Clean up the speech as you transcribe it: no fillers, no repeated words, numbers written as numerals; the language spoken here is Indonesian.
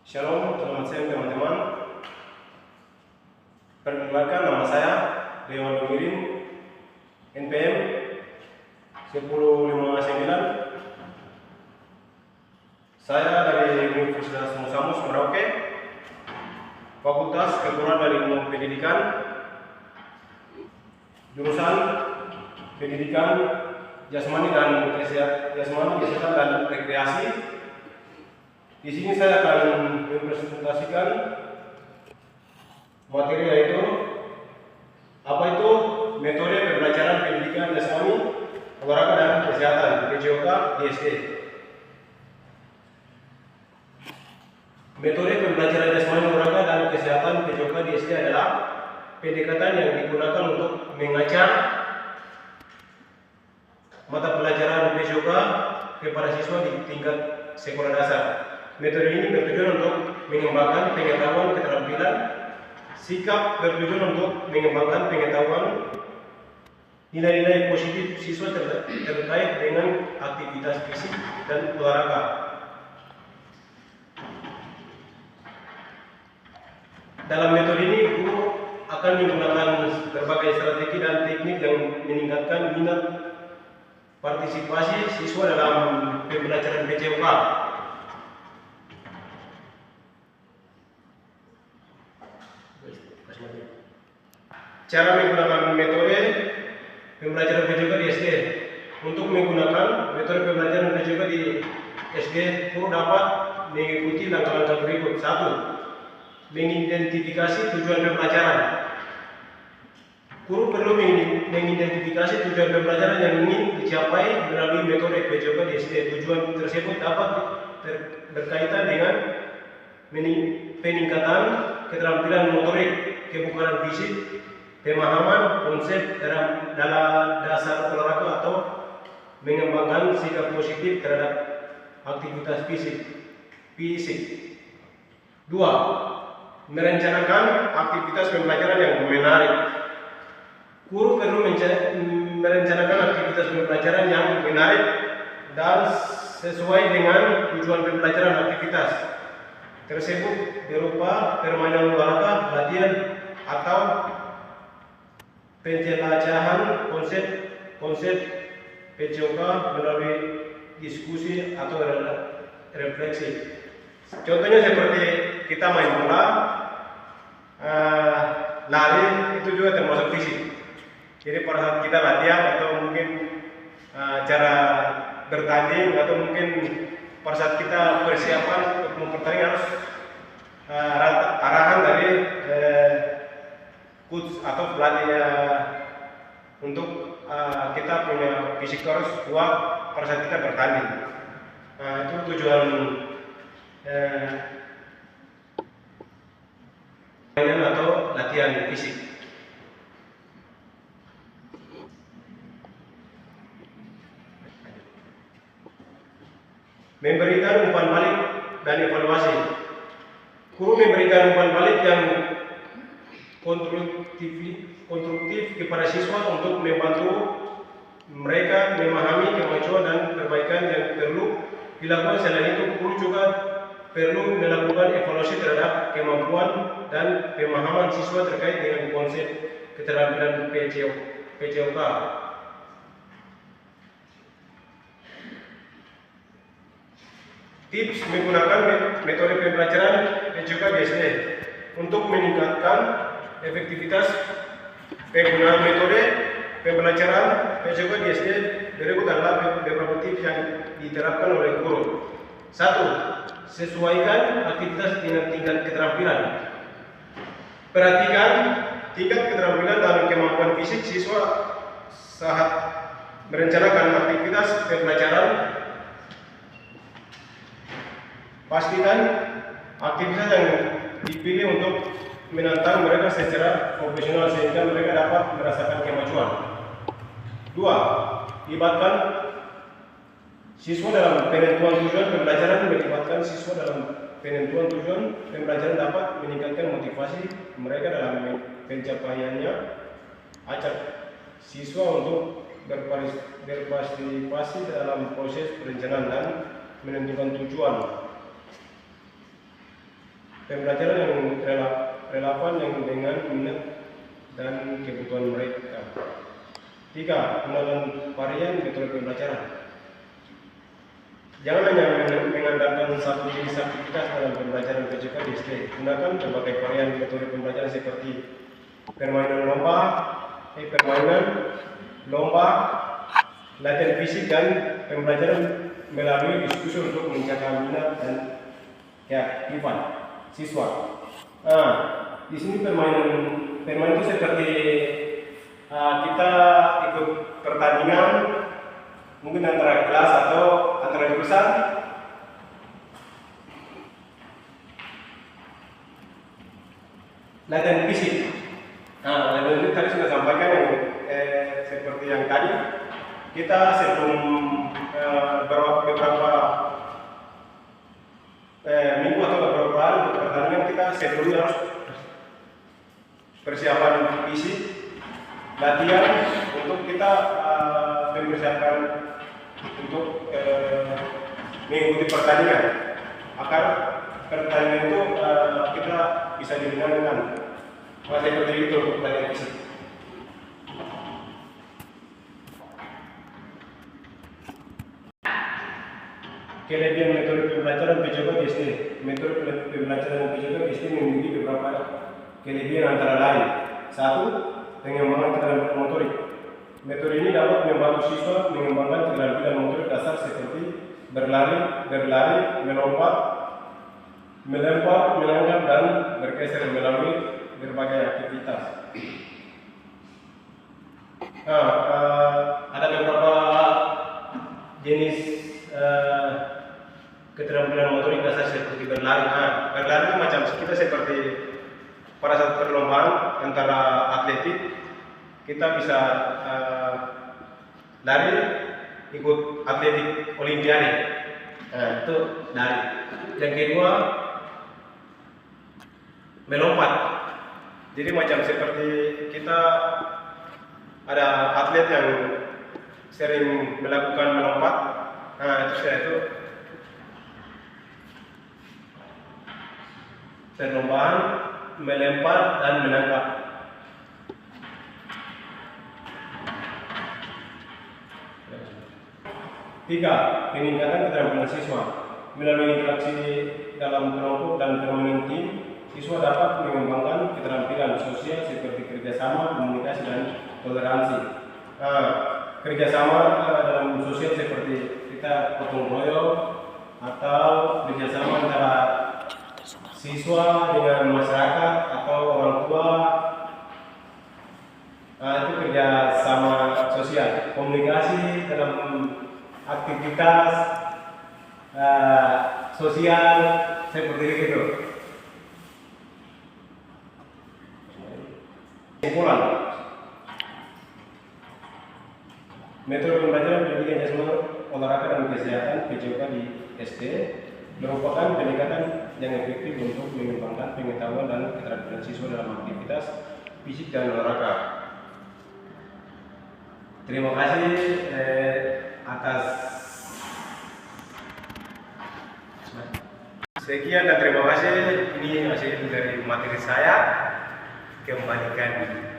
Shalom, selamat siang teman-teman. Perkenalkan, nama saya Dewan Domirin, NPM 1059. Saya dari Universitas Musamus Merauke, Fakultas Kedokteran dan Ilmu Pendidikan, jurusan Pendidikan Jasmani dan Kesehatan dan Rekreasi. Di sini saya akan mempresentasikan materi yaitu apa itu metode pembelajaran pendidikan jasmani, olahraga dan kesehatan (PJOK di SD). Metode pembelajaran jasmani, olahraga dan kesehatan (PJOK di SD) adalah pendekatan yang digunakan untuk mengajar mata pelajaran PJOK kepada siswa di tingkat sekolah dasar. Metode ini bertujuan untuk mengembangkan pengetahuan, keterampilan, sikap, bertujuan untuk mengembangkan pengetahuan, nilai-nilai positif siswa terkait dengan aktivitas fisik dan olahraga. Dalam metode ini, guru akan menggunakan berbagai strategi dan teknik yang meningkatkan minat partisipasi siswa dalam pembelajaran PJOK. Cara menggunakan metode pembelajaran PJOK di SD. Untuk menggunakan metode pembelajaran PJOK di SD, guru dapat mengikuti langkah-langkah berikut. 1. Mengidentifikasi tujuan pembelajaran. Guru perlu mengidentifikasi tujuan pembelajaran yang ingin dicapai melalui metode PJOK di SD. Tujuan tersebut dapat berkaitan dengan peningkatan keterampilan motorik, kebugaran fisik, pemahaman konsep dalam dasar olahraga atau mengembangkan sikap positif terhadap aktivitas fisik. 2. Merencanakan aktivitas pembelajaran yang menarik. Guru perlu merencanakan aktivitas pembelajaran yang menarik dan sesuai dengan tujuan pembelajaran. Aktivitas tersebut berupa permainan olahraga, latihan, atau penjelajahan konsep PJOK melalui diskusi atau refleksi. Contohnya seperti kita main bola, lari, itu juga termasuk fisik. Jadi pada saat kita latihan atau mungkin cara bertanding atau mungkin pada saat kita persiapan untuk mempertanding harus arahan dari coach atau pelatih untuk kita punya fisik harus kuat pada saat kita bertanding. Itu tujuan atau latihan fisik. Memberikan umpan balik dan evaluasi. Guru memberikan umpan balik yang konstruktif kepada siswa untuk membantu mereka memahami kemajuan dan perbaikan yang perlu dilakukan. Selain itu, guru juga perlu melakukan evaluasi terhadap kemampuan dan pemahaman siswa terkait dengan konsep keterampilan PJOK. Tips menggunakan metode pembelajaran PJOK di SD. Untuk meningkatkan efektivitas penggunaan metode pembelajaran PJOK di SD, berikut adalah beberapa tips yang diterapkan oleh guru. 1. Sesuaikan aktivitas dengan tingkat keterampilan. Perhatikan tingkat keterampilan dan kemampuan fisik siswa saat merencanakan aktivitas pembelajaran. Pastikan aktivitas yang dipilih untuk menantang mereka secara profesional sehingga mereka dapat merasakan kemajuan. 2. Libatkan siswa dalam penentuan tujuan pembelajaran. Melibatkan siswa dalam penentuan tujuan pembelajaran dapat meningkatkan motivasi mereka dalam pencapaiannya. Ajak siswa untuk berpartisipasi dalam proses perencanaan dan menentukan tujuan. pembelajaran yang relevan yang dengan minat dan kebutuhan mereka. 3. Gunakan varian metode pembelajaran. Jangan hanya mengandalkan satu jenis aktivitas dalam pembelajaran PJK di SD. Gunakan berbagai varian metode pembelajaran seperti permainan lomba, latihan fisik, dan pembelajaran melalui diskusi untuk menjaga minat dan keaktifan siswa. Di sini permainan itu seperti kita ikut pertandingan, mungkin antara kelas atau antara jurusan. Latihan fisik. Latihan fisik tadi sudah sampaikan yang seperti yang tadi. Kita sebelum beberapa minggu atau beberapa hari untuk pertandingan, kita sebelumnya harus persiapan fisik, latihan untuk kita mempersiapkan untuk mengikuti pertandingan, agar pertandingan itu kita bisa dimenangkan. Seperti itu untuk latihan fisik. Kelebihan metode pembelajaran PJK di SD. Metode pembelajaran PJK di SD memiliki beberapa kelebihan antara lain. 1. Pengembangan keterampilan motorik. Metode ini dapat membantu siswa mengembangkan keterampilan motorik dasar seperti berlari, melompat, melempar, melangkah, dan bergeser melalui berbagai aktivitas. Ada beberapa jenis keterampilan motorik dasar seperti berlari. Berlari itu macam kita seperti pada saat perlombaan antara atletik, kita bisa lari ikut atletik olimpiade. Itu lari. Yang kedua, melompat. Jadi macam seperti kita ada atlet yang sering melakukan melompat. Itu perlombaan, melempar, dan menangkap. Tiga, peningkatan keterampilan siswa. Melalui interaksi dalam kelompok dan permainan tim, siswa dapat mengembangkan keterampilan sosial seperti kerjasama, komunikasi, dan toleransi. Kerjasama dalam sosial seperti kita gotong royong atau kerjasama antara siswa dengan masyarakat atau orang tua. Itu kerjasama sosial. Komunikasi dalam aktivitas sosial seperti itu. Kesimpulan, metode pembelajaran pendidikan jasmani, olahraga, dan kesehatan PJK di SD merupakan pendekatan yang efektif untuk mengembangkan pengetahuan dan keterampilan siswa dalam aktivitas fisik dan olahraga. Terima kasih atas sekian dan terima kasih. Ini hasil dari materi saya. Kembalikan